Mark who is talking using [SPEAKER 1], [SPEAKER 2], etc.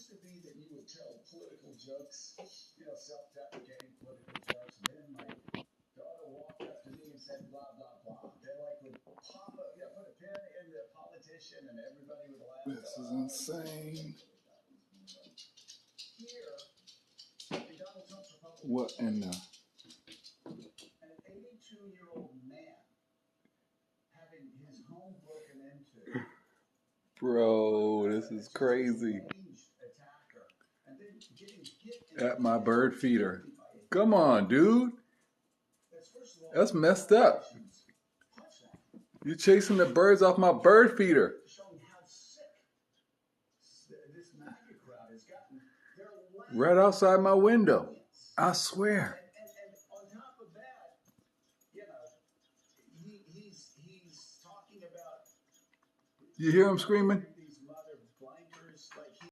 [SPEAKER 1] used to be that you would tell political jokes, self-deprecating political jokes, and then my daughter walked up to me and said blah blah blah. They would pop up, put a pin in the politician, and everybody would laugh.
[SPEAKER 2] This is insane.
[SPEAKER 1] Here, in Donald Trump's Republican
[SPEAKER 2] What in the?
[SPEAKER 1] An 82-year-old man having his home broken into.
[SPEAKER 2] Bro, this is crazy. At my bird feeder. Come on, dude. That's messed up. You're chasing the birds off my bird feeder. Right outside my window. I swear.
[SPEAKER 1] And on top of that, he's talking about.
[SPEAKER 2] You hear him screaming?